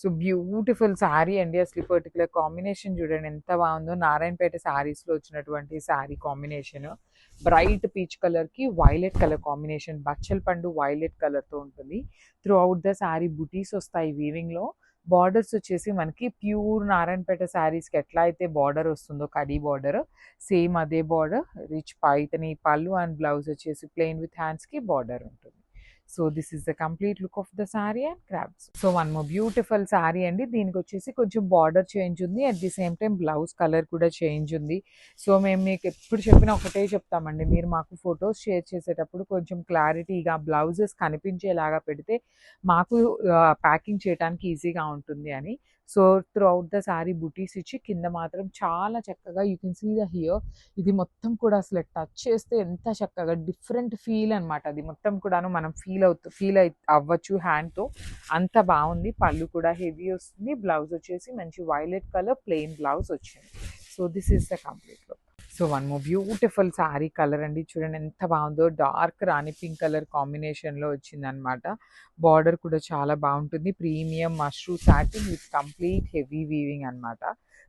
So beautiful sari అండి. అసలు ఈ పర్టికులర్ కాంబినేషన్ చూడండి ఎంత బాగుందో. నారాయణపేట శారీస్లో వచ్చినటువంటి శారీ కాంబినేషన్ బ్రైట్ పీచ్ కలర్కి వైలెట్ కలర్ కాంబినేషన్, బచ్చల పండు వైలెట్ కలర్తో ఉంటుంది. త్రూ అవుట్ ద శారీ బుటీస్ వస్తాయి వీవింగ్లో. బార్డర్స్ వచ్చేసి మనకి ప్యూర్ నారాయణపేట శారీస్కి ఎట్లా అయితే బార్డర్ వస్తుందో కడీ బార్డర్, సేమ్ అదే బార్డర్. రిచ్ పైతని పళ్ళు అండ్ బ్లౌజ్ వచ్చేసి ప్లెయిన్ విత్ హ్యాండ్స్కి బార్డర్ ఉంటుంది. So this is the complete look of the sari and crafts. So one more beautiful sari అండి. దీనికి వచ్చేసి కొంచెం బార్డర్ చేంజ్ ఉంది, at the same time blouse colour కూడా చేంజ్ ఉంది. సో మేము మీకు ఎప్పుడు చెప్పినా ఒకటే చెప్తామండి, మీరు మాకు ఫొటోస్ షేర్ చేసేటప్పుడు కొంచెం క్లారిటీగా బ్లౌజెస్ కనిపించేలాగా పెడితే మాకు ప్యాకింగ్ చేయడానికి ఈజీగా ఉంటుంది అని. So throughout the sari buttis ఇచ్చి కింద మాత్రం చాలా చక్కగా you can see the here. ఇది మొత్తం కూడా అసలు టచ్ చేస్తే ఎంత చక్కగా డిఫరెంట్ ఫీల్ అనమాట. అది మొత్తం కూడాను మనం ఫీల్ అవ్వచ్చు హ్యాండ్తో, అంత బాగుంది. పళ్ళు కూడా హెవీ వస్తుంది. బ్లౌజ్ వచ్చేసి మంచి వైలెట్ కలర్ ప్లెయిన్ బ్లౌజ్ వచ్చింది. So this is the complete look. So one more beautiful sari colour అండి. చూడండి ఎంత బాగుందో. డార్క్ రాణి పింక్ కలర్ కాంబినేషన్లో వచ్చిందనమాట. బార్డర్ కూడా చాలా బాగుంటుంది. Premium mashru satin with complete heavy weaving అనమాట.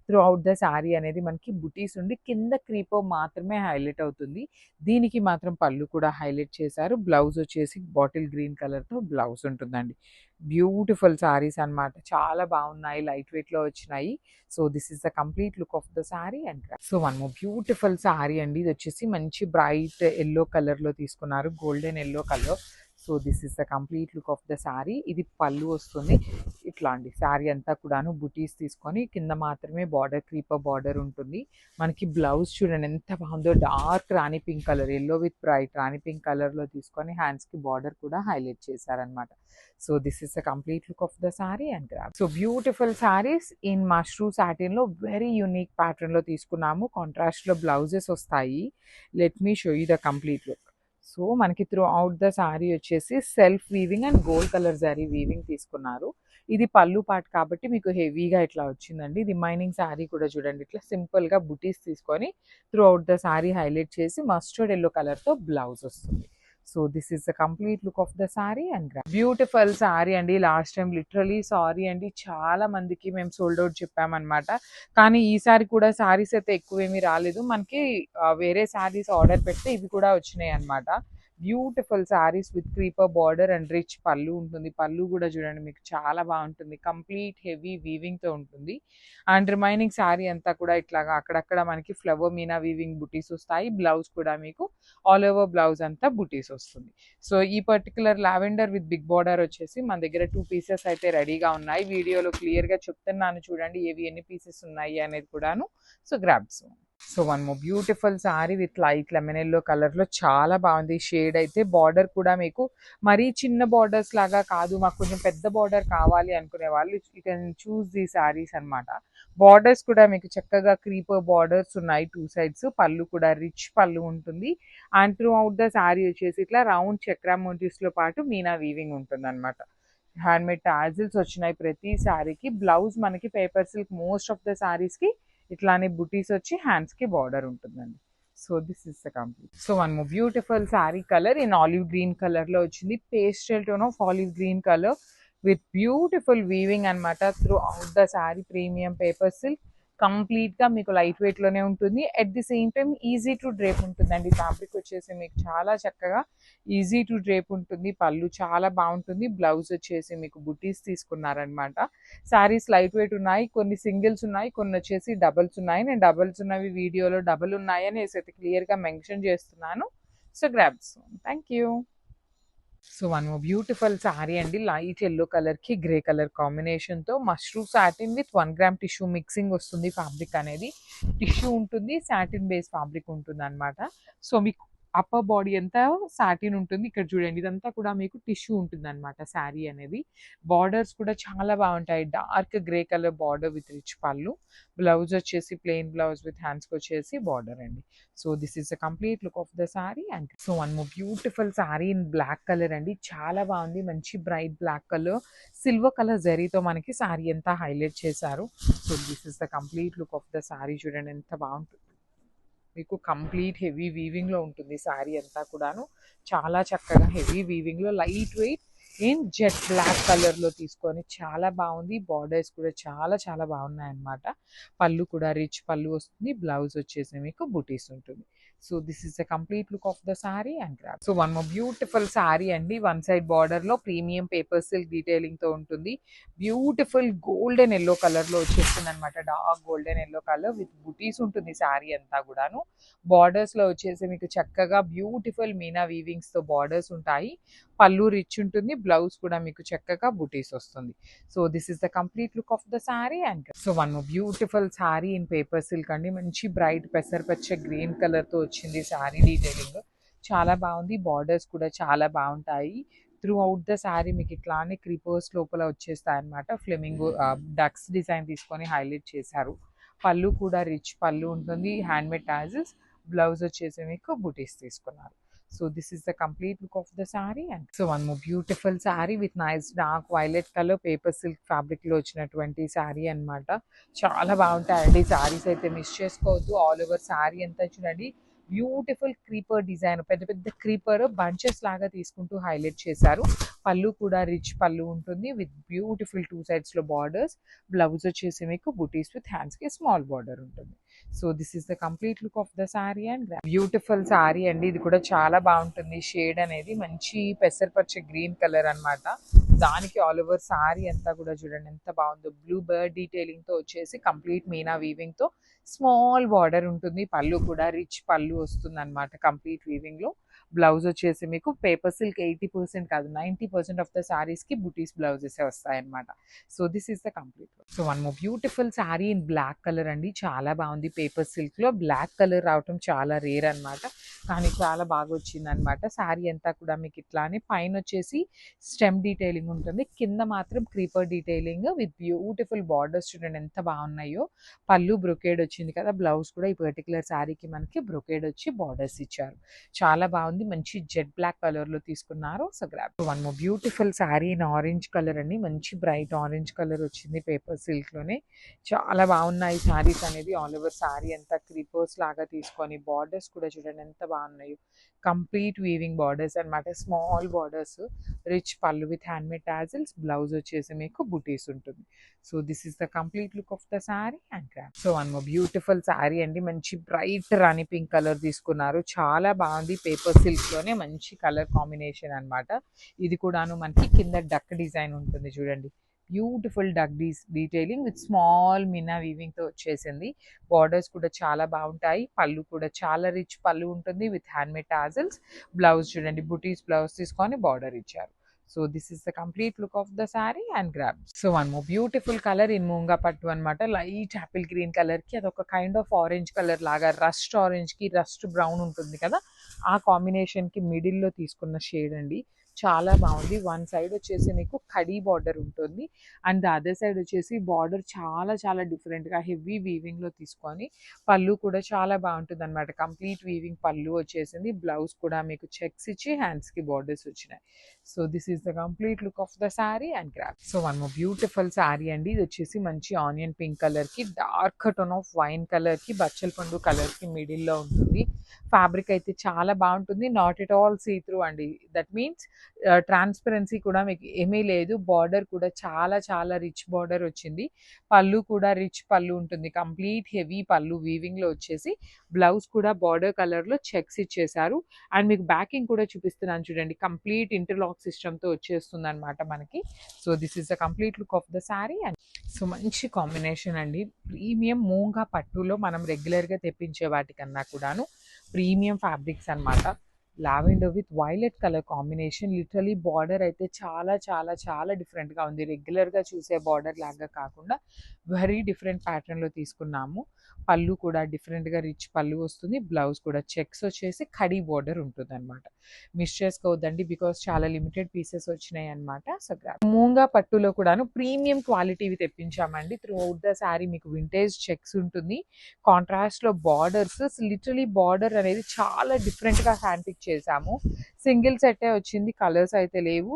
త్రూ అవుట్ ద శారీ అనేది మనకి బుటీస్ ఉండి కింద క్రీపో మాత్రమే హైలైట్ అవుతుంది. దీనికి మాత్రం పళ్ళు కూడా హైలైట్ చేశారు. బ్లౌజ్ వచ్చేసి బాటిల్ గ్రీన్ కలర్తో బ్లౌజ్ ఉంటుందండి. బ్యూటిఫుల్ శారీస్ అనమాట. చాలా బాగున్నాయి, లైట్ వెయిట్లో వచ్చినాయి. So this is the complete look of the sari and so one more beautiful sari అండి. ఇది వచ్చేసి మంచి బ్రైట్ ఎల్లో కలర్లో తీసుకున్నారు, golden yellow colour. So this is the complete look of the sari. ఇది పళ్ళు వస్తుంది. ఇట్లా అండి శారీ అంతా కూడాను బుటీస్ తీసుకొని కింద మాత్రమే బార్డర్, క్రీపర్ బార్డర్ ఉంటుంది. మనకి బ్లౌజ్ చూడండి ఎంత బాగుందో. Dark rani pink colour, yellow with bright rani pink కలర్లో తీసుకొని హ్యాండ్స్కి బార్డర్ కూడా హైలైట్ చేశారనమాట. So this is the complete look of the sari and grab. So beautiful saris in mashru సాటిన్లో వెరీ యూనిక్ ప్యాటర్న్లో తీసుకున్నాము. కాంట్రాస్ట్లో బ్లౌజెస్ వస్తాయి. Let me show you the complete look. So మనకి త్రూ అవుట్ ద శారీ వచ్చేసి self weaving and gold colour sari weaving తీసుకున్నారు. ఇది పళ్ళు పార్ట్ కాబట్టి మీకు హెవీగా ఇట్లా వచ్చిందండి. రిమైనింగ్ శారీ కూడా చూడండి ఇట్లా సింపుల్గా బుటీస్ తీసుకొని throughout the sari highlight చేసి మస్టర్డ్ ఎల్లో కలర్తో బ్లౌజ్ వస్తుంది. So this is the complete look of the sari and beautiful sari అండి. లాస్ట్ టైం లిటరలీ సారీ అండి, చాలా మందికి మేము సోల్డ్ అవుట్ చెప్పామన్నమాట. కానీ ఈసారి కూడా శారీస్ అయితే ఎక్కువేమీ రాలేదు మనకి. వేరే శారీస్ ఆర్డర్ పెడితే ఇవి కూడా వచ్చినాయి అనమాట. Beautiful saris with creeper border and rich పళ్ళు ఉంటుంది. పళ్ళు కూడా చూడండి మీకు చాలా బాగుంటుంది. కంప్లీట్ హెవీ వీవింగ్తో ఉంటుంది. అండ్ రిమైనింగ్ శారీ అంతా కూడా ఇట్లాగా అక్కడక్కడ మనకి ఫ్లవర్ మీనా వీవింగ్ బుటీస్ వస్తాయి. బ్లౌజ్ కూడా మీకు ఆల్ ఓవర్ బ్లౌజ్ అంతా బుటీస్ వస్తుంది. సో ఈ particular lavender with big border వచ్చేసి మన దగ్గర 2 పీసెస్ అయితే రెడీగా ఉన్నాయి. వీడియోలో క్లియర్గా చెప్తున్నాను చూడండి ఏవి ఎన్ని పీసెస్ ఉన్నాయి అనేది కూడాను. So grabs. So one more beautiful sari with light lemon yellow కలర్లో చాలా బాగుంది. షేడ్ అయితే బార్డర్ కూడా మీకు మరీ చిన్న బార్డర్స్ లాగా కాదు, మాకు కొంచెం పెద్ద బార్డర్ కావాలి అనుకునే వాళ్ళు you can choose the saris అనమాట. బార్డర్స్ కూడా మీకు చక్కగా క్రీపర్ బార్డర్స్ ఉన్నాయి 2 సైడ్స్. పళ్ళు కూడా రిచ్ పళ్ళు ఉంటుంది. And through out the sari వచ్చేసి ఇట్లా రౌండ్ చక్రా మోటివ్స్లో పాటు మీనా వీవింగ్ ఉంటుంది అనమాట. హ్యాండ్మేడ్ టాజిల్స్ వచ్చినాయి ప్రతి శారీకి. బ్లౌజ్ మనకి paper silk most of the శారీస్కి ఇట్లానే బుటీస్ వచ్చి హ్యాండ్స్కి బార్డర్ ఉంటుందండి. So this is the complete. So one more beautiful sari colour in olive green కలర్లో వచ్చింది. Pastel tone of olive green colour with beautiful weaving అనమాట. Throughout the sari premium paper silk కంప్లీట్గా మీకు లైట్ వెయిట్లోనే ఉంటుంది. At the same time easy to drape ఉంటుందండి. Fabric వచ్చేసి మీకు చాలా చక్కగా ఈజీ టు డ్రేప్ ఉంటుంది. పళ్ళు చాలా బాగుంటుంది. బ్లౌజ్ వచ్చేసి మీకు బుటీస్ తీసుకున్నారనమాట. శారీస్ లైట్ వెయిట్ ఉన్నాయి, కొన్ని సింగిల్స్ ఉన్నాయి, కొన్ని వచ్చేసి డబల్స్ ఉన్నాయి. నేను డబల్స్ ఉన్నవి వీడియోలో డబల్ ఉన్నాయని అయితే క్లియర్గా మెన్షన్ చేస్తున్నాను. So grabs. Thank you. So one more beautiful sari అండి. లైట్ ఎల్లో కలర్కి గ్రే కలర్ కాంబినేషన్తో mashru satin with 1 gram tissue mixing వస్తుంది. ఫ్యాబ్రిక్ అనేది టిష్యూ ఉంటుంది, సాటిన్ బేస్ ఫ్యాబ్రిక్ ఉంటుంది అనమాట. సో మీకు అప్పర్ బాడీ అంతా సాటిన్ ఉంటుంది. ఇక్కడ చూడండి ఇదంతా కూడా మీకు టిష్యూ ఉంటుంది అనమాట శారీ అనేది. బార్డర్స్ కూడా చాలా బాగుంటాయి. Dark grey colour border with rich పళ్ళు. బ్లౌజ్ వచ్చేసి ప్లెయిన్ బ్లౌజ్ విత్ హ్యాండ్స్కి వచ్చేసి బార్డర్ అండి. So this is the complete look of the sari. And so one more beautiful sari in black colour అండి. చాలా బాగుంది. మంచి bright black colour, silver colour జరీతో మనకి శారీ అంతా హైలైట్ చేశారు. So this is the complete look of the sari. చూడండి ఎంత బాగుంటుంది. మీకు కంప్లీట్ హెవీ వీవింగ్లో ఉంటుంది శారీ అంతా కూడాను. చాలా చక్కగా హెవీ వీవింగ్లో light weight in jet black కలర్లో తీసుకొని చాలా బాగుంది. బార్డర్స్ కూడా చాలా చాలా బాగున్నాయి అన్నమాట. పళ్ళు కూడా రిచ్ పళ్ళు వస్తుంది. బ్లౌజ్ వచ్చేసి మీకు బుటీస్ ఉంటుంది. So this is the complete look of the sorry and grab. So one more beautiful sorry అండి. వన్ సైడ్ బార్డర్ లో ప్రీమియం పేపర్ సిల్క్ డీటెయిలింగ్ తో ఉంటుంది. బ్యూటిఫుల్ గోల్డెన్ ఎల్లో కలర్ లో వచ్చేస్తుంది అనమాట. Dark golden yellow colour with బుటీస్ ఉంటుంది sorry అంతా కూడాను. బార్డర్స్ లో వచ్చేసి మీకు చక్కగా బ్యూటిఫుల్ మీనా వీవింగ్స్ తో బార్డర్స్ ఉంటాయి. పళ్ళు రిచ్ ఉంటుంది. బ్లౌజ్ కూడా మీకు చక్కగా బుటీస్ వస్తుంది. So this is the complete look of the sorry and so one more beautiful sari in paper silk అండి. మంచి బ్రైట్ పెసరపచ్చ గ్రీన్ కలర్ తో వచ్చింది సారీ డీటెయిలింగ్. చాలా బాగుంది. బార్డర్స్ కూడా చాలా బాగుంటాయి. త్రూ అవుట్ ద శారీ మీకు ఇట్లానే క్రీపర్స్ లోపల వచ్చేస్తాయి అనమాట. ఫ్లెమింగో డక్స్ డిజైన్ తీసుకొని హైలైట్ చేశారు. పళ్ళు కూడా రిచ్ పళ్ళు ఉంటుంది. Handmade tassels. బ్లౌజ్ వచ్చేసి మీకు బుటీస్ తీసుకున్నారు. So this is the complete look of the sari and so one more beautiful sari with nice dark violet colour paper silk fabric లో వచ్చినటువంటి శారీ అన్నమాట. చాలా బాగుంటాయండి శారీస్ అయితే మిస్ చేసుకోవద్దు. ఆల్ ఓవర్ శారీ అంతా చూడండి బ్యూటిఫుల్ క్రీపర్ డిజైన్, పెద్ద పెద్ద క్రీపర్ బంచెస్ లాగా తీసుకుంటూ హైలైట్ చేశారు. పళ్ళు కూడా రిచ్ పళ్ళు ఉంటుంది విత్ బ్యూటిఫుల్ టూ సైడ్స్ లో బార్డర్స్. బ్లౌజ్ వచ్చేసి మీకు బుటీస్ విత్ హ్యాండ్స్ కి స్మాల్ బార్డర్ ఉంటుంది. So this is the complete look of the sari and beautiful sari అండి. ఇది కూడా చాలా బాగుంటుంది. షేడ్ అనేది మంచి పెసరపచ్చ గ్రీన్ కలర్ అన్నమాట. దానికి ఆల్ ఓవర్ శారీ అంతా కూడా చూడండి ఎంత బాగుందో. బ్లూ బర్డ్ డీటెయిలింగ్ తో వచ్చేసి కంప్లీట్ మీనా వీవింగ్ తో స్మాల్ బార్డర్ ఉంటుంది. పళ్ళు కూడా రిచ్ పళ్ళు వస్తుంది అనమాట కంప్లీట్ వీవింగ్ లో. బ్లౌజ్ వచ్చేసి మీకు పేపర్ సిల్క్ 80% కాదు 90% ఆఫ్ ద సారీస్ కి బుటీస్ బ్లౌజెస్ వస్తాయన్నమాట. So this is the complete. So one more beautiful sari in black colour అండి. చాలా బాగుంది. పేపర్ సిల్క్ లో బ్లాక్ కలర్ రావటం చాలా రేర్ అనమాట. కానీ చాలా బాగా వచ్చింది అనమాట. సారీ అంతా కూడా మీకు ఇట్లానే పైన వచ్చేసి స్టెమ్ డీటెయిలింగ్ ఉంటుంది. కింద మాత్రం creeper detailing with beautiful borders చూడండి ఎంత బాగున్నాయో. పళ్ళు బ్రొకేడ్ వచ్చింది కదా. బ్లౌజ్ కూడా ఈ పర్టికులర్ శారీకి మనకి బ్రొకేడ్ వచ్చి బార్డర్స్ ఇచ్చారు. చాలా బాగుంది. మంచి జెట్ బ్లాక్ కలర్ లో తీసుకున్నారు. So grab. One more beautiful sari in orange colour అండి. మంచి బ్రైట్ ఆరెంజ్ కలర్ వచ్చింది పేపర్ సిల్క్ లోనే. చాలా బాగున్నాయి శారీస్ అనేది. ఆల్ ఓవర్ శారీ అంతా క్రీపర్స్ లాగా తీసుకొని బార్డర్స్ కూడా చూడండి ఎంత బాగున్నాయి. కంప్లీట్ వీవింగ్ బార్డర్స్ అనమాట. Small borders. రిచ్ పళ్ళు విత్ హ్యాండ్మేడ్ టాజిల్స్. బ్లౌజ్ వచ్చేసి మీకు బుటీస్ ఉంటుంది. So this is the complete look of the sari and grab. So one more beautiful sari అండి. మంచి బ్రైట్ రాణి పింక్ కలర్ తీసుకున్నారు. చాలా బాగుంది. పేపర్ సిల్క్ లోనే మంచి కలర్ కాంబినేషన్ అన్నమాట. ఇది కూడాను మనకి కింద డక్ డిజైన్ ఉంటుంది చూడండి. Beautiful duck detailing with small meena weaving తో వచ్చేసింది. బార్డర్స్ కూడా చాలా బాగుంటాయి. పళ్ళు కూడా చాలా రిచ్ పళ్ళు ఉంటుంది విత్ హ్యాండ్మేడ్ టాజిల్స్. బ్లౌజ్ చూడండి బుటీస్ బ్లౌజ్ తీసుకొని బార్డర్ ఇచ్చారు. So this is the complete look of the sari and grab. So one more beautiful colour in మూంగా పట్టు అనమాట. లైట్ యాపిల్ గ్రీన్ కలర్ కి అదొక కైండ్ ఆఫ్ ఆరెంజ్ కలర్ లాగా రస్ట్ ఆరెంజ్ కి రస్ట్ బ్రౌన్ ఉంటుంది కదా, ఆ కాంబినేషన్ కి మిడిల్ లో తీసుకున్న షేడ్ అండి. చాలా బాగుంది. వన్ సైడ్ వచ్చేసి మీకు కడీ బార్డర్ ఉంటుంది అండ్ ద అదర్ సైడ్ వచ్చేసి బార్డర్ చాలా చాలా డిఫరెంట్ గా హెవీ వీవింగ్ లో తీసుకొని పళ్ళు కూడా చాలా బాగుంటుంది అనమాట. కంప్లీట్ వీవింగ్ పళ్ళు వచ్చేసింది. బ్లౌజ్ కూడా మీకు చెక్స్ ఇచ్చి హ్యాండ్స్ కి బార్డర్స్ వచ్చినాయి. So this is the complete look of the sari and grab. So one more beautiful sari అండి. ఇది వచ్చేసి మంచి ఆనియన్ పింక్ కలర్ కి dark tone of wine colour కి బచ్చల పండు కలర్ కి మిడిల్ లో ఉంటుంది. ఫ్యాబ్రిక్ అయితే చాలా బాగుంటుంది. Not at all see through అండి. దట్ మీన్స్ ట్రాన్స్పరెన్సీ కూడా మీకు ఏమీ లేదు. బార్డర్ కూడా చాలా చాలా రిచ్ బార్డర్ వచ్చింది. పళ్ళు కూడా రిచ్ పళ్ళు ఉంటుంది. కంప్లీట్ హెవీ పళ్ళు వీవింగ్ లో వచ్చేసి బ్లౌజ్ కూడా బార్డర్ కలర్ లో చెక్స్ ఇచ్చేసారు. అండ్ మీకు బ్యాకింగ్ కూడా చూపిస్తున్నాను చూడండి. కంప్లీట్ ఇంటర్లాక్ సిస్టమ్ తో వచ్చేస్తుంది అనమాట మనకి. So this is the complete look of the sari and so మంచి కాంబినేషన్ అండి. ప్రీమియం మూంగా పట్టులో మనం రెగ్యులర్ గా తెప్పించే వాటికన్నా కూడాను ప్రీమియం ఫ్యాబ్రిక్స్ అనమాట. Lavender with violet colour combination. Literally border అయితే చాలా చాలా చాలా డిఫరెంట్ గా ఉంది. రెగ్యులర్ గా చూసే బార్డర్ లాగా కాకుండా వెరీ డిఫరెంట్ ప్యాటర్న్ లో తీసుకున్నాము. పళ్ళు కూడా డిఫరెంట్ గా రిచ్ పళ్ళు వస్తుంది. బ్లౌజ్ కూడా చెక్స్ వచ్చేసి కడీ బార్డర్ ఉంటుంది అనమాట. మిస్ చేసుకోవద్దండి బికాస్ చాలా లిమిటెడ్ పీసెస్ వచ్చినాయి అనమాట. సో మూంగా పట్టులో కూడాను ప్రీమియం క్వాలిటీవి తెప్పించామండి. త్రూ అవుట్ ద శారీ మీకు వింటేజ్ చెక్స్ ఉంటుంది. కాంట్రాస్ట్ లో బార్డర్స్. లిటరలీ బార్డర్ అనేది చాలా డిఫరెంట్ గా హ్యాండ్ పిక్ చేసాము. సింగిల్ సెట్ వచ్చింది. కలర్స్ అయితే లేవు.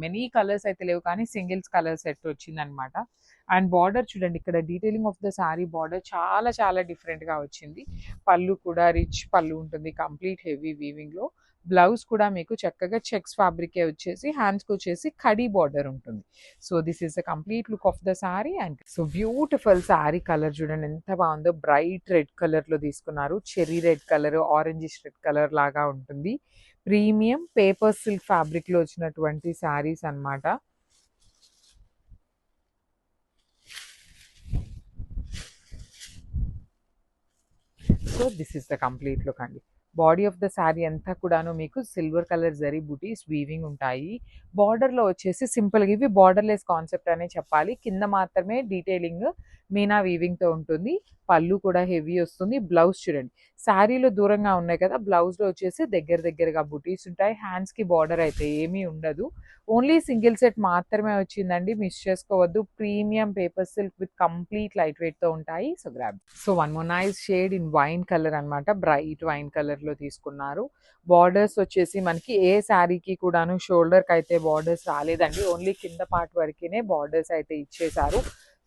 మెనీ కలర్స్ అయితే లేవు కానీ సింగిల్స్ కలర్ సెట్ వచ్చింది అనమాట. అండ్ బార్డర్ చూడండి. ఇక్కడ detailing of the sari border చాలా చాలా డిఫరెంట్ గా వచ్చింది. పళ్ళు కూడా రిచ్ పళ్ళు ఉంటుంది. కంప్లీట్ హెవీ వీవింగ్ లో బ్లౌజ్ కూడా మీకు చక్కగా చెక్స్ ఫ్యాబ్రికే వచ్చేసి హ్యాండ్స్కి వచ్చేసి కడీ బార్డర్ ఉంటుంది. So this is the complete look of the sari. And so beautiful sari colour చూడండి ఎంత బాగుందో, బ్రైట్ రెడ్ కలర్లో తీసుకున్నారు. Cherry red colour, orangish red colour లాగా ఉంటుంది. ప్రీమియం పేపర్ సిల్క్ ఫ్యాబ్రిక్లో వచ్చినటువంటి శారీస్ అన్నమాట. So this is the complete look అండి. బాడీ ఆఫ్ ద శారీ అంతా కూడాను మీకు సిల్వర్ కలర్ జరీ బూటీస్ వీవింగ్ ఉంటాయి. బార్డర్లో వచ్చేసి సింపుల్గా ఇవి బార్డర్లెస్ కాన్సెప్ట్ అనే చెప్పాలి. కింద మాత్రమే డీటెయిలింగ్ మీనా వీవింగ్తో ఉంటుంది. పళ్ళు కూడా హెవీ వస్తుంది. బ్లౌజ్ చూడండి, శారీలో దూరంగా ఉన్నాయి కదా, బ్లౌజ్లో వచ్చేసి దగ్గరగా బుటీస్ ఉంటాయి. హ్యాండ్స్కి బార్డర్ అయితే ఏమీ ఉండదు. ఓన్లీ సింగిల్ సెట్ మాత్రమే వచ్చిందండి, మిస్ చేసుకోవద్దు. Premium paper silk with complete light వెయిట్తో ఉంటాయి. So grab. So one more nice shade in wine colour అనమాట, బ్రైట్ వైన్ కలర్లో తీసుకున్నారు. బార్డర్స్ వచ్చేసి మనకి ఏ శారీకి కూడాను షోల్డర్కి అయితే బార్డర్స్ రాలేదండి, ఓన్లీ కింద పార్ట్ వరకునే బార్డర్స్ అయితే ఇచ్చేశారు.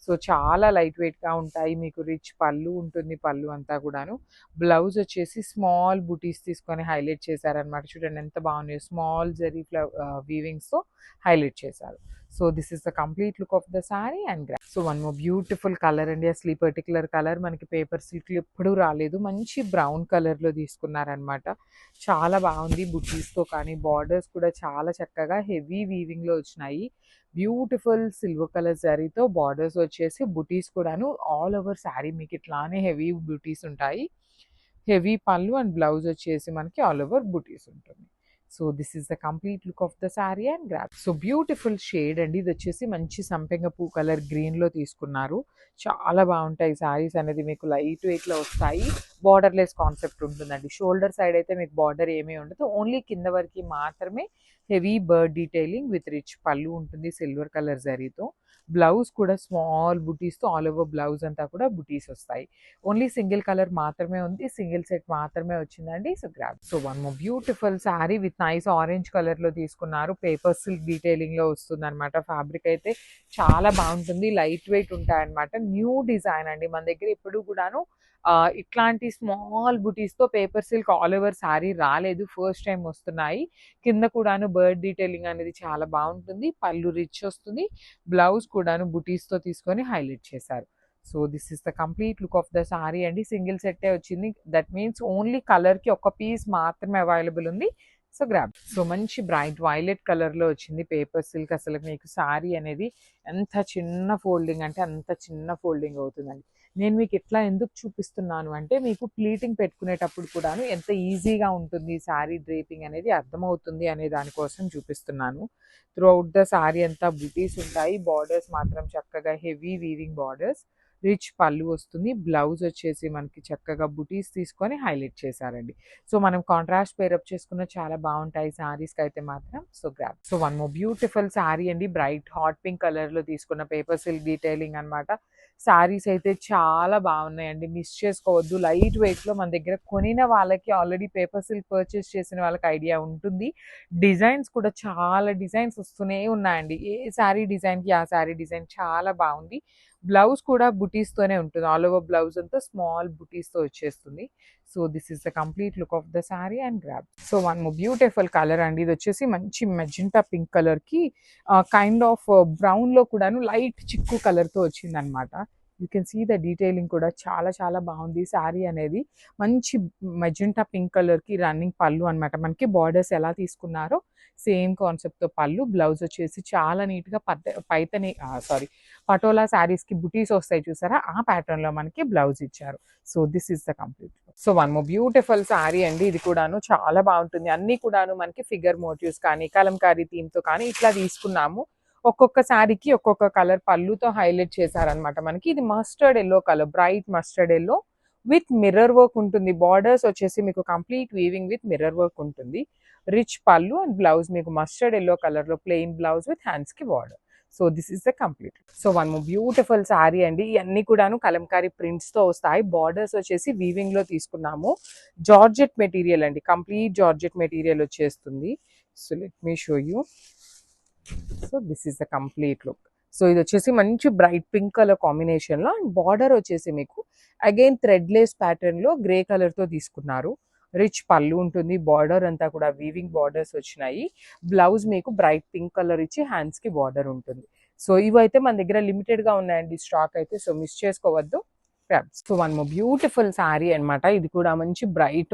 సో చాలా లైట్ వెయిట్గా ఉంటాయి. మీకు రిచ్ పళ్ళు ఉంటుంది, పళ్ళు అంతా కూడాను. బ్లౌజ్ వచ్చేసి స్మాల్ బుటీస్ తీసుకొని హైలైట్ చేశారనమాట. చూడండి ఎంత బాగున్నాయి, స్మాల్ జరీ వీవింగ్స్తో హైలైట్ చేశారు. So this is the complete look of the sari and gram. So one more beautiful colour అండి. అసలు ఈ పర్టికులర్ కలర్ మనకి పేపర్ సిల్క్లో ఎప్పుడూ రాలేదు. మంచి బ్రౌన్ కలర్లో తీసుకున్నారనమాట. చాలా బాగుంది బుటీస్తో, కానీ బార్డర్స్ కూడా చాలా చక్కగా హెవీ వీవింగ్లో వచ్చినాయి. బ్యూటిఫుల్ సిల్వర్ కలర్ శారీతో బార్డర్స్ వచ్చేసి బుటీస్ కూడాను ఆల్ ఓవర్ శారీ మీకు ఇట్లానే హెవీ బుటీస్ ఉంటాయి. హెవీ పళ్ళు అండ్ బ్లౌజ్ వచ్చేసి మనకి ఆల్ ఓవర్ బుటీస్ ఉంటుంది. So this is the complete look of the sari and grab. So beautiful shade అండి, ఇది వచ్చేసి మంచి సంపెంగ పూ కలర్ గ్రీన్లో తీసుకున్నారు. చాలా బాగుంటాయి శారీస్ అనేది, మీకు లైట్ వెయిట్లో వస్తాయి. బార్డర్లెస్ కాన్సెప్ట్ ఉంటుందండి. షోల్డర్ సైడ్ అయితే మీకు బార్డర్ ఏమీ ఉండదు, ఓన్లీ కింద వరకు మాత్రమే heavy bird detailing with rich పళ్ళు ఉంటుంది సిల్వర్ కలర్ జరీతో. బ్లౌజ్ కూడా స్మాల్ బుటీస్తో ఆల్ ఓవర్ బ్లౌజ్ అంతా కూడా బుటీస్ వస్తాయి. ఓన్లీ సింగిల్ కలర్ మాత్రమే ఉంది, సింగిల్ సెట్ మాత్రమే వచ్చిందండి. So grab. So one more beautiful sari with nice orange కలర్లో తీసుకున్నారు. పేపర్ సిల్క్ డీటెయిలింగ్లో వస్తుంది అనమాట. ఫ్యాబ్రిక్ అయితే చాలా బాగుంటుంది, లైట్ వెయిట్ ఉంటాయన్నమాట. న్యూ డిజైన్ అండి, మన దగ్గర ఎప్పుడు కూడాను ఇట్లాంటి స్మాల్ బుటీస్తో paper silk all over sari రాలేదు, ఫస్ట్ టైం వస్తున్నాయి. కింద కూడాను బర్డ్ డీటెయిలింగ్ అనేది చాలా బాగుంటుంది. పళ్ళు రిచ్ వస్తుంది. బ్లౌజ్ కూడాను బుటీస్తో తీసుకొని హైలైట్ చేశారు. So this is the complete look of the sari అండి. సింగిల్ సెట్టే వచ్చింది, దట్ మీన్స్ ఓన్లీ కలర్కి ఒక పీస్ మాత్రమే అవైలబుల్ ఉంది. So grab. సో మంచి బ్రైట్ వైలెట్ కలర్లో వచ్చింది పేపర్ సిల్క్. అసలు మీకు శారీ అనేది ఎంత చిన్న ఫోల్డింగ్ అంటే అంత చిన్న ఫోల్డింగ్ అవుతుందండి. నేను మీకు ఎట్లా ఎందుకు చూపిస్తున్నాను అంటే, మీకు ప్లీటింగ్ పెట్టుకునేటప్పుడు కూడాను ఎంత ఈజీగా ఉంటుంది శారీ డ్రేపింగ్ అనేది అర్థమవుతుంది అనే దానికోసం చూపిస్తున్నాను. త్రూ అవుట్ ద శారీ అంతా బుటీస్ ఉంటాయి. బార్డర్స్ మాత్రం చక్కగా హెవీ వీవింగ్ బార్డర్స్. రిచ్ పళ్ళు వస్తుంది. బ్లౌజ్ వచ్చేసి మనకి చక్కగా బుటీస్ తీసుకొని హైలైట్ చేశారండి. సో మనం కాంట్రాస్ట్ పేరప్ చేసుకున్న చాలా బాగుంటాయి శారీస్కి అయితే మాత్రం. So grab. So one more beautiful sari అండి, బ్రైట్ హాట్ పింక్ కలర్లో తీసుకున్న పేపర్ సిల్క్ డీటెయిలింగ్ అనమాట. శారీస్ అయితే చాలా బాగున్నాయండి, మిస్ చేసుకోవద్దు. లైట్ వెయిట్లో మన దగ్గర కొనిన వాళ్ళకి, ఆల్రెడీ పేపర్ సిల్క్ పర్చేస్ చేసిన వాళ్ళకి ఐడియా ఉంటుంది. డిజైన్స్ కూడా చాలా డిజైన్స్ వస్తూనే ఉన్నాయండి. ఏ శారీ డిజైన్కి ఆ శారీ డిజైన్ చాలా బాగుంది. బ్లౌజ్ కూడా బుటీస్తోనే ఉంటుంది, ఆల్ ఓవర్ బ్లౌజ్ అంతా స్మాల్ బుటీస్తో వచ్చేస్తుంది. So this is the complete look of the sari and grab. So one more beautiful colour అండి, ఇది వచ్చేసి మంచి మెజెంటా పింక్ కలర్కి కైండ్ ఆఫ్ బ్రౌన్లో కూడాను లైట్ చిక్కు కలర్తో వచ్చిందనమాట. You can see the detailing కూడా చాలా చాలా బాగుంది. శారీ అనేది మంచి మెజెంటా పింక్ కలర్కి రన్నింగ్ పళ్ళు అనమాట. మనకి బార్డర్స్ ఎలా తీసుకున్నారో సేమ్ కాన్సెప్ట్తో పళ్ళు. బ్లౌజ్ వచ్చేసి చాలా నీట్గా పైతని పటోలా శారీస్కి బుటీస్ వస్తాయి చూసారా, ఆ ప్యాటర్న్లో మనకి బ్లౌజ్ ఇచ్చారు. So this is the complete. So one more beautiful sari అండి, ఇది కూడాను చాలా బాగుంటుంది. అన్నీ కూడాను మనకి ఫిగర్ మోటివ్స్ కానీ కలంకారీ థీమ్తో కానీ ఇట్లా తీసుకున్నాము. ఒక్కొక్క శారీకి ఒక్కొక్క కలర్ పళ్ళుతో హైలైట్ చేశారనమాట. మనకి ఇది mustard yellow colour, bright mustard yellow with mirror work ఉంటుంది. బార్డర్స్ వచ్చేసి మీకు complete weaving with mirror work ఉంటుంది. రిచ్ పళ్ళు అండ్ బ్లౌజ్ మీకు మస్టర్డ్ ఎల్లో కలర్లో ప్లెయిన్ బ్లౌజ్ విత్ హ్యాండ్స్కి border. So this is the complete. So one more beautiful sari అండి, ఇవన్నీ కూడాను కలంకారీ ప్రింట్స్తో వస్తాయి. బార్డర్స్ వచ్చేసి వీవింగ్లో తీసుకున్నాము. జార్జెట్ మెటీరియల్ అండి, కంప్లీట్ జార్జెట్ మెటీరియల్ వచ్చేస్తుంది. So let me show you. So this is the complete look. So ఇది వచ్చేసి మంచి బ్రైట్ పింక్ కలర్ కాంబినేషన్లో, అండ్ బార్డర్ వచ్చేసి మీకు అగైన్ థ్రెడ్లెస్ ప్యాటర్న్లో గ్రే కలర్తో తీసుకున్నారు. రిచ్ పళ్ళు ఉంటుంది. బార్డర్ అంతా కూడా వీవింగ్ బార్డర్స్ వచ్చినాయి. బ్లౌజ్ మీకు బ్రైట్ పింక్ కలర్ ఇచ్చి హ్యాండ్స్ కి బార్డర్ ఉంటుంది. సో ఇవైతే మన దగ్గర లిమిటెడ్ గా ఉన్నాయండి స్టాక్ అయితే, సో మిస్ చేసుకోవద్దు. So one more beautiful sari అనమాట. ఇది కూడా మంచి bright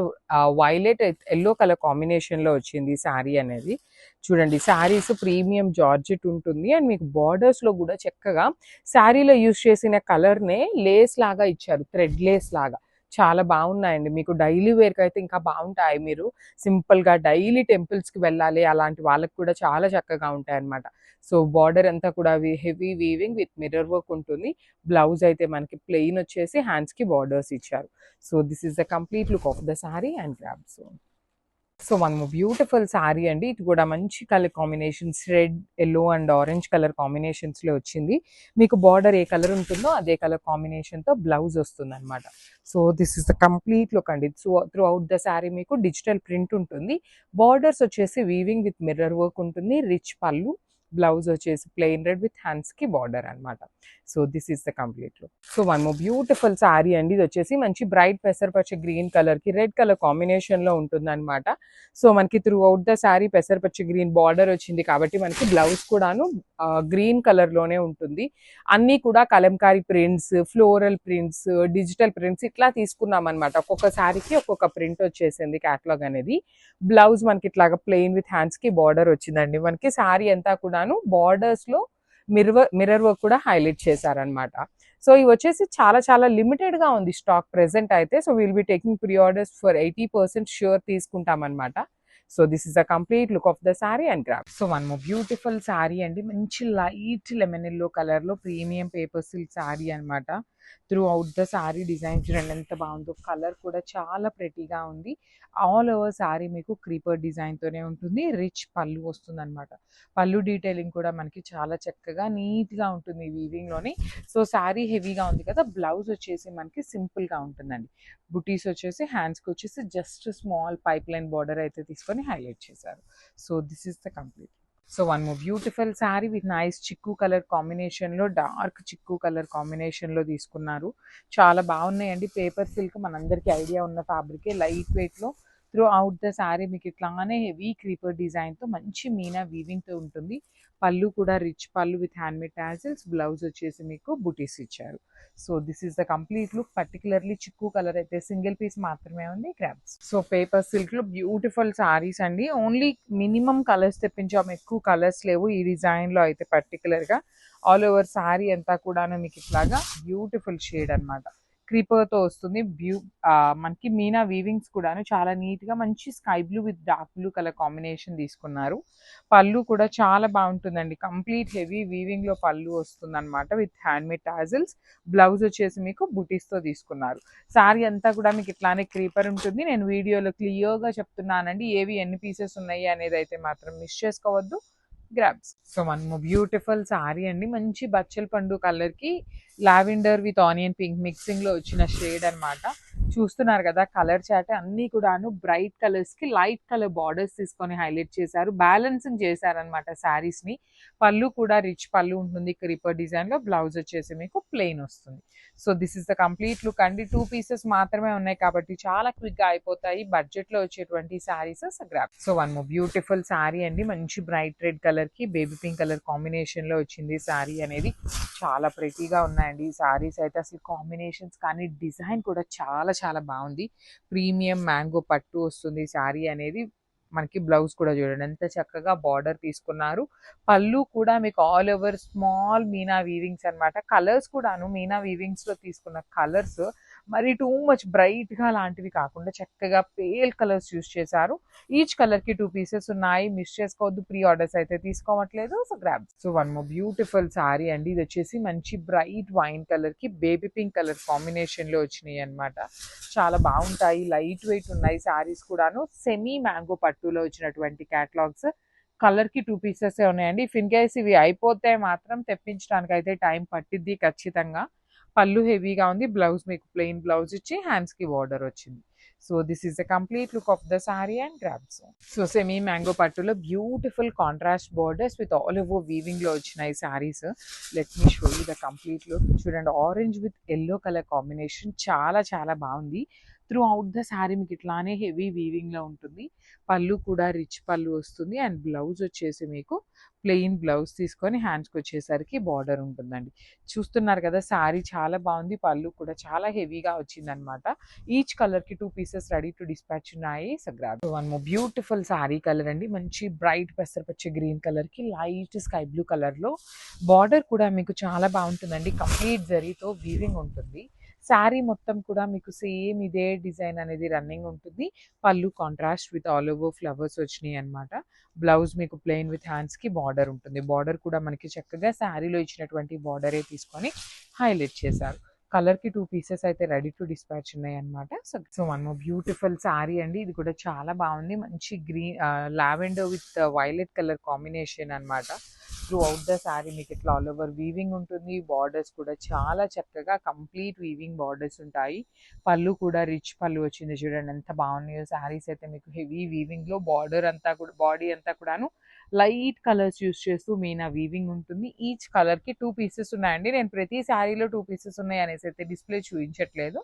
violet yellow colour combination లో వచ్చింది శారీ అనేది. చూడండి శారీస్ ప్రీమియం జార్జెట్ ఉంటుంది అండ్ మీకు బార్డర్స్ లో కూడా చక్కగా శారీలో యూజ్ చేసిన కలర్ నే లేస్ లాగా ఇచ్చారు, థ్రెడ్ లేస్ లాగా. చాలా బాగున్నాయండి. మీకు డైలీ వేర్ కి అయితే ఇంకా బాగుంటాయి. మీరు సింపుల్ గా డైలీ టెంపుల్స్ కి వెళ్ళాలి అలాంటి వాళ్ళకి కూడా చాలా చక్కగా ఉంటాయి అనమాట. సో బార్డర్ అంతా కూడా heavy weaving with mirror work ఉంటుంది. బ్లౌజ్ అయితే మనకి ప్లెయిన్ వచ్చేసి హ్యాండ్స్ కి బార్డర్స్ ఇచ్చారు. So this is the complete look of the sari and grab. So మనము బ్యూటిఫుల్ శారీ అండి. ఇది కూడా మంచి colour combinations, red yellow and orange colour combinations లో వచ్చింది. మీకు బార్డర్ ఏ కలర్ ఉంటుందో అదే కలర్ కాంబినేషన్ తో బ్లౌజ్ వస్తుంది అనమాట. So this is the complete look అండి. So throughout the sari మీకు డిజిటల్ ప్రింట్ ఉంటుంది. బార్డర్స్ వచ్చేసి వీవింగ్ విత్ మిర్రర్ వర్క్ ఉంటుంది. రిచ్ పళ్ళు, బ్లౌజ్ వచ్చేసి ప్లెయిన్ రెడ్ విత్ హ్యాండ్స్ కి బార్డర్ అనమాట. So this is the complete look. So one more beautiful sari అండి. ఇది వచ్చేసి మంచి బ్రైట్ పెసరపచ్చ గ్రీన్ కలర్ కి రెడ్ కలర్ కాంబినేషన్ లో ఉంటుంది అనమాట. సో మనకి throughout the sari పెసరపచ్చ green border వచ్చింది కాబట్టి మనకి బ్లౌజ్ కూడాను గ్రీన్ కలర్ లోనే ఉంటుంది. అన్ని కూడా Kalamkari prints, floral prints, digital prints ఇట్లా తీసుకున్నాం అనమాట. ఒక్కొక్క శారీకి ఒక్కొక్క ప్రింట్ వచ్చేసింది క్యాటలాగ్ అనేది. బ్లౌజ్ మనకి ఇట్లాగా ప్లెయిన్ విత్ హ్యాండ్స్ కి బార్డర్ వచ్చిందండి. మనకి శారీ అంతా కూడాను బార్డర్స్ లో మిర్రర్ వర్క్ కూడా హైలైట్ చేశారనమాట. సో ఇవి వచ్చేసి చాలా చాలా లిమిటెడ్ గా ఉంది స్టాక్ ప్రెసెంట్ అయితే. So will be taking pre orders for 80% sure తీసుకుంటాం అనమాట. So this is the complete look of the sari and grab. So one more beautiful sari అండి. మంచి లైట్ లెమన్ ఎల్లో కలర్ లో ప్రీమియం పేపర్ సిల్క్ శారీ అనమాట. Throughout the sari design చూడండి ఎంత బాగుందో. Colour కూడా చాలా ప్రెటీగా ఉంది. ఆల్ ఓవర్ శారీ మీకు క్రీపర్ డిజైన్ తోనే ఉంటుంది. రిచ్ పళ్ళు వస్తుంది అనమాట. పళ్ళు డీటెయిలింగ్ కూడా మనకి చాలా చక్కగా నీట్ గా ఉంటుంది వీవింగ్ లోని. సో శారీ హెవీగా ఉంది కదా, బ్లౌజ్ వచ్చేసి మనకి సింపుల్ గా ఉంటుందండి. బుటీస్ వచ్చేసి హ్యాండ్స్ కి వచ్చేసి just small pipe line border అయితే తీసుకొని హైలైట్ చేశారు. So this is the complete. So one more beautiful sari with nice చిక్కు కలర్ కాంబినేషన్ లో, డార్క్ చిక్కు కలర్ కాంబినేషన్ లో తీసుకున్నారు. చాలా బాగున్నాయండి. పేపర్ సిల్క్ మనందరికీ ఐడియా ఉన్న ఫ్యాబ్రికే, లైట్ వెయిట్ లో. త్రూ అవుట్ ద శారీ మీకు ఇట్లానే హెవీ క్రీపర్ డిజైన్ తో మంచి మీనా వీవింగ్ తో ఉంటుంది. పళ్ళు కూడా రిచ్ పళ్ళు విత్ హ్యాండ్మేడ్ టాజిల్స్. బ్లౌజ్ వచ్చేసి మీకు బుటీస్ ఇచ్చారు. So this is the complete look. Particularly చిక్కు కలర్ అయితే సింగిల్ పీస్ మాత్రమే ఉంది. గ్రాబ్స్. సో పేపర్ సిల్క్ లో బ్యూటిఫుల్ సారీస్ అండి. ఓన్లీ మినిమం కలర్స్ తెప్పించాము, ఎక్కువ కలర్స్ లేవు ఈ డిజైన్ లో అయితే. పర్టికులర్ గా ఆల్ ఓవర్ శారీ అంతా కూడా మీకు ఇట్లాగా బ్యూటిఫుల్ షేడ్ అనమాట. క్రీపర్ తో వస్తుంది. మనకి మీనా వీవింగ్స్ కూడాను చాలా నీట్ గా మంచి sky blue with dark blue colour combination తీసుకున్నారు. పళ్ళు కూడా చాలా బాగుంటుందండి. కంప్లీట్ హెవీ వీవింగ్ లో పళ్ళు వస్తుంది అనమాట విత్ హ్యాండ్మేడ్ టాజిల్స్. బ్లౌజ్ వచ్చేసి మీకు బుటీస్ తో తీసుకున్నారు. శారీ అంతా కూడా మీకు ఇట్లానే క్రీపర్ ఉంటుంది. నేను వీడియోలో క్లియర్ గా చెప్తున్నానండి, ఏవి ఎన్ని పీసెస్ ఉన్నాయి అనేది అయితే మాత్రం మిస్ చేసుకోవద్దు. గ్రాబ్స్. సో మనము బ్యూటిఫుల్ శారీ అండి. మంచి బచ్చల పండు కలర్ కి lavender with onion pink mixing లో వచ్చిన షేడ్ అనమాట. చూస్తున్నారు కదా కలర్ చాట్ అన్ని కూడాను బ్రైట్ కలర్స్ కి లైట్ కలర్ బార్డర్స్ తీసుకొని హైలైట్ చేశారు. బ్యాలెన్సింగ్ చేశారనమాట శారీస్ ని. పళ్ళు కూడా రిచ్ పళ్ళు ఉంటుంది క్రీపర్ డిజైన్ లో. బ్లౌజ్ వచ్చేసి మీకు ప్లెయిన్ వస్తుంది. So this is the complete look అండి. 2 పీసెస్ మాత్రమే ఉన్నాయి కాబట్టి చాలా క్విక్ గా అయిపోతాయి. బడ్జెట్ లో వచ్చేటువంటి saris grab. So one more beautiful sari అండి. మంచి బ్రైట్ రెడ్ కలర్ కి బేబీ పింక్ కలర్ కాంబినేషన్ లో వచ్చింది శారీ అనేది. చాలా ప్రెటీగా ఉన్నాయండి ఈ శారీస్ అయితే. అసలు కాంబినేషన్స్ కానీ డిజైన్ కూడా చాలా చాలా బాగుంది. ప్రీమియం మ్యాంగో పట్టు వస్తుంది శారీ అనేది. మనకి బ్లౌజ్ కూడా చూడండి ఎంత చక్కగా బార్డర్ తీసుకున్నారు. పళ్ళు కూడా మీకు ఆల్ ఓవర్ స్మాల్ మీనా వీవింగ్స్ అనమాట. కలర్స్ కూడాను మీనా వీవింగ్స్ లో తీసుకున్న కలర్స్ మరి టూ మచ్ బ్రైట్ గా లాంటివి కాకుండా చక్కగా పేల్ కలర్స్ యూస్ చేశారు. ఈచ్ కలర్ కి 2 పీసెస్ ఉన్నాయి. మిస్ చేసుకోవద్దు. ప్రీ ఆర్డర్స్ అయితే తీసుకోవట్లేదు. So grab. So one more beautiful sari అండి. ఇది వచ్చేసి మంచి బ్రైట్ వైన్ కలర్ కి బేబీ పింక్ కలర్ కాంబినేషన్ లో వచ్చినాయి అనమాట. చాలా బాగుంటాయి. లైట్ వెయిట్ ఉన్నాయి శారీస్ కూడాను. సెమీ మ్యాంగో పట్టులో వచ్చినటువంటి క్యాటలాగ్స్. కలర్ కి 2 పీసెస్ ఉన్నాయండి. ఇఫ్ ఇన్ కేస్ ఇవి అయిపోతే మాత్రం తెప్పించడానికి అయితే టైం పట్టిద్ది ఖచ్చితంగా. పళ్ళు హెవీగా ఉంది. బ్లౌజ్ మీకు ప్లెయిన్ బ్లౌజ్ ఇచ్చి హ్యాండ్స్ కి బార్డర్ వచ్చింది. So this is the complete look of the sari and grabs. So semi mango పట్టులో beautiful contrast borders with all over weaving లో వచ్చినాయి saris. Let me show you the complete look. చూడండి orange with yellow colour combination చాలా చాలా బాగుంది. Through out the sari మీకు ఇట్లానే heavy వీవింగ్లో ఉంటుంది. పళ్ళు కూడా రిచ్ పళ్ళు వస్తుంది. అండ్ బ్లౌజ్ వచ్చేసి మీకు ప్లెయిన్ బ్లౌజ్ తీసుకొని హ్యాండ్స్కి వచ్చేసరికి బార్డర్ ఉంటుందండి. చూస్తున్నారు కదా, శారీ చాలా బాగుంది. పళ్ళు కూడా చాలా హెవీగా వచ్చిందనమాట. ఈచ్ కలర్కి 2 pieces ready to dispatch so. So grab. One more beautiful sari colour అండి. మంచి బ్రైట్ పెసరపచ్చ గ్రీన్ కలర్కి లైట్ స్కై బ్లూ కలర్లో బార్డర్ కూడా మీకు చాలా బాగుంటుందండి. కంప్లీట్ జరీతో వీవింగ్ ఉంటుంది. శారీ మొత్తం కూడా మీకు సేమ్ ఇదే డిజైన్ అనేది రన్నింగ్ ఉంటుంది. పళ్ళు contrast with all over flowers వచ్చినాయి అనమాట. బ్లౌజ్ మీకు ప్లెయిన్ విత్ హ్యాండ్స్కి బార్డర్ ఉంటుంది. బార్డర్ కూడా మనకి చక్కగా శారీలో ఇచ్చినటువంటి బార్డరే తీసుకొని హైలైట్ చేశారు. కలర్కి 2 పీసెస్ అయితే రెడీ టు డిస్పాచ్ ఉన్నాయి అనమాట. So one more beautiful sari అండి. ఇది కూడా చాలా బాగుంది. మంచి green lavender with violet colour combination అనమాట. త్రూ అవుట్ ద శారీ మీకు ఇట్లా ఆల్ ఓవర్ వీవింగ్ ఉంటుంది. బార్డర్స్ కూడా చాలా చక్కగా కంప్లీట్ వీవింగ్ బార్డర్స్ ఉంటాయి. పళ్ళు కూడా రిచ్ పళ్ళు వచ్చింది. చూడండి ఎంత బాగున్నాయో శారీస్ అయితే. మీకు హెవీ వీవింగ్లో బార్డర్ అంతా కూడా, బాడీ అంతా కూడాను లైట్ కలర్స్ యూస్ చేస్తూ మీనా వీవింగ్ ఉంటుంది. ఈచ్ కలర్కి 2 పీసెస్ ఉన్నాయండి. నేను ప్రతి శారీలో 2 పీసెస్ ఉన్నాయి అనేసి అయితే డిస్ప్లే చూపించట్లేదు.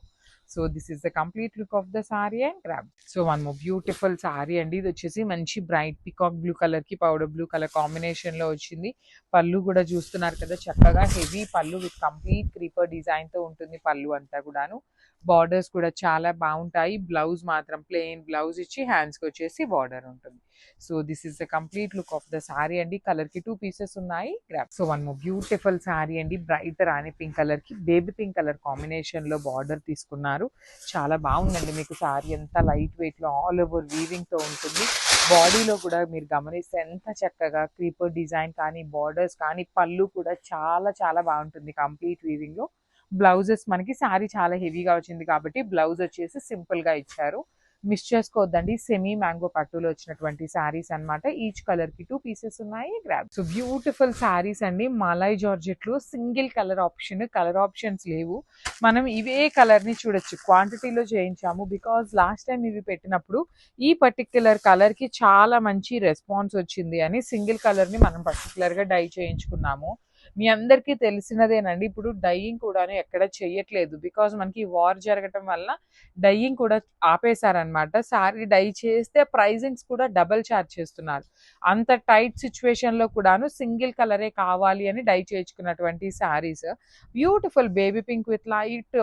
So this is the complete look of the sorry and grab. So one more beautiful sorry అండి. ఇది వచ్చేసి మంచి బ్రైట్ పికాక్ బ్లూ కలర్ కి పౌడర్ బ్లూ కలర్ కాంబినేషన్ లో వచ్చింది. పళ్ళు కూడా చూస్తున్నారు కదా, చక్కగా హెవీ పళ్ళు విత్ కంప్లీట్ క్రీపర్ డిజైన్ తో ఉంటుంది. పళ్ళు అంతా కూడాను బార్డర్స్ కూడా చాలా బాగుంటాయి. బ్లౌజ్ మాత్రం ప్లెయిన్ బ్లౌజ్ ఇచ్చి హ్యాండ్స్ కి వచ్చేసి బార్డర్ ఉంటుంది. So this is the complete look of the sorry అండి. కలర్ కి 2 పీసెస్ ఉన్నాయి. Grab. So one more beautiful sorry అండి. బ్రైట్ రాణి పింక్ కలర్ కి బేబీ పింక్ కలర్ కాంబినేషన్ లో బార్డర్ తీసుకున్నారు. చాలా బాగుందండి. మీకు సారీ అంతా లైట్ వెయిట్ లో ఆల్ ఓవర్ వీవింగ్ తో ఉంటుంది. బాడీలో కూడా మీరు గమనిస్తే ఎంత చక్కగా క్రీపర్ డిజైన్ కానీ, బార్డర్స్ కానీ, పళ్ళు కూడా చాలా చాలా బాగుంటుంది కంప్లీట్ వీవింగ్ లో. బ్లౌజెస్ మనకి సారీ చాలా హెవీగా వచ్చింది కాబట్టి బ్లౌజ్ వచ్చేసి సింపుల్ గా ఇచ్చారు. మిస్ చేసుకోవద్దండి. సెమీ మ్యాంగో పట్టులో వచ్చినటువంటి శారీస్ అనమాట. ఈచ్ కలర్ కి 2 పీసెస్ ఉన్నాయి. గ్రాబ్. సో బ్యూటిఫుల్ శారీస్ అండి. మలై జార్జెట్ లో single colour option, colour options లేవు. మనం ఇవే కలర్ ని చూడొచ్చు. క్వాంటిటీలో చేయించాము బికాజ్ లాస్ట్ టైం ఇవి పెట్టినప్పుడు ఈ పర్టిక్యులర్ కలర్ కి చాలా మంచి రెస్పాన్స్ వచ్చింది అని సింగిల్ కలర్ ని మనం పర్టికులర్ గా డై చేయించుకున్నాము. మీ అందరికీ తెలిసినదేనండి. ఇప్పుడు డైయింగ్ కూడా ఎక్కడ చెయ్యట్లేదు. బికాజ్ మనకి వార్ జరగటం వల్ల డైయింగ్ కూడా ఆపేశారనమాట. సారీ డై చేస్తే ప్రైజింగ్స్ కూడా డబల్ ఛార్జ్ చేస్తున్నారు. అంత టైట్ సిచ్యువేషన్ లో కూడాను సింగిల్ కలరే కావాలి అని డై చేయించుకున్నటువంటి saris. Beautiful baby pink with light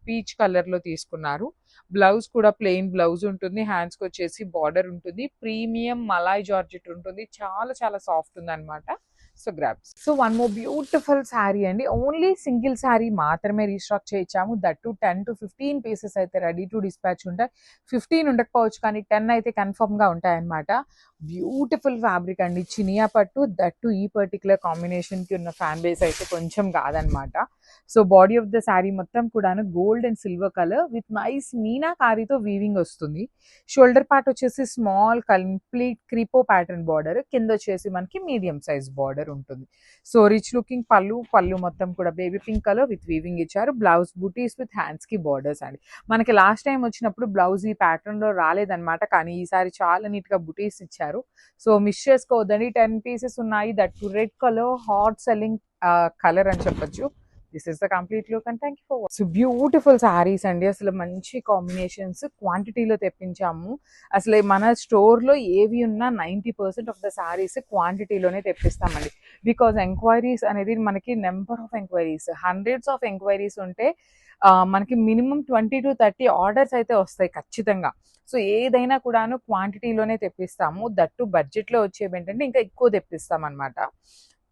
peach colour లో తీసుకున్నారు. బ్లౌజ్ కూడా ప్లెయిన్ బ్లౌజ్ ఉంటుంది. హ్యాండ్స్ కి వచ్చేసి బార్డర్ ఉంటుంది. ప్రీమియం మలాయ్ జార్జెట్ ఉంటుంది. చాలా చాలా సాఫ్ట్ ఉంది అనమాట. So grabs. So one more beautiful sari అండి. ఓన్లీ సింగిల్ శారీ మాత్రమే రీస్టాక్ చేయించాము. దట్ టు 10 to 15 పీసెస్ అయితే రెడీ టు డిస్పాచ్ ఉంటాయి. 15 ఉండకపోవచ్చు కానీ 10 అయితే కన్ఫర్మ్ గా ఉంటాయి అనమాట. బ్యూటిఫుల్ ఫ్యాబ్రిక్ అండి. చినియా పట్టు, దట్ టు ఈ పర్టికులర్ కాంబినేషన్ కి ఉన్న ఫ్యాన్ బేస్ అయితే కొంచెం కాదనమాట. So body of the sari మొత్తం కూడాను gold and silver colour with nice మీనాకారితో వీవింగ్ వస్తుంది. షోల్డర్ పార్ట్ వచ్చేసి స్మాల్ కంప్లీట్ క్రీపో ప్యాటర్న్ బార్డర్, కింద వచ్చేసి మనకి మీడియం సైజ్ బార్డర్ ఉంటుంది. సో రిచ్ లుకింగ్ పళ్ళు మొత్తం కూడా baby pink colour with weaving ఇచ్చారు. బ్లౌజ్ బూటీస్ విత్ హ్యాండ్స్ కి బార్డర్స్ అండి. మనకి లాస్ట్ టైం వచ్చినప్పుడు బ్లౌజ్ ఈ ప్యాటర్న్ లో రాలేదన్నమాట, కానీ ఈసారి చాలా నీట్ గా బూటీస్ ఇచ్చారు. సో మిస్ చేసుకోవద్దండి. 10 పీసెస్ ఉన్నాయి. That to red colour, hot selling colour అని చెప్పొచ్చు. This is the complete look and thank you for watching. So beautiful saris అండి. అసలు మంచి కాంబినేషన్స్ క్వాంటిటీలో తెప్పించాము. అసలు మన స్టోర్లో ఏవి ఉన్నా 90% ఆఫ్ ద శారీస్ క్వాంటిటీలోనే తెప్పిస్తామండి. బికాజ్ ఎంక్వైరీస్ అనేది మనకి number of enquiries, hundreds of enquiries ఉంటే మనకి మినిమం 20 to 30 ఆర్డర్స్ అయితే వస్తాయి ఖచ్చితంగా. సో ఏదైనా కూడాను క్వాంటిటీలోనే తెప్పిస్తాము. దట్టు బడ్జెట్లో వచ్చేవి ఏంటంటే ఇంకా ఎక్కువ తెప్పిస్తాం అనమాట.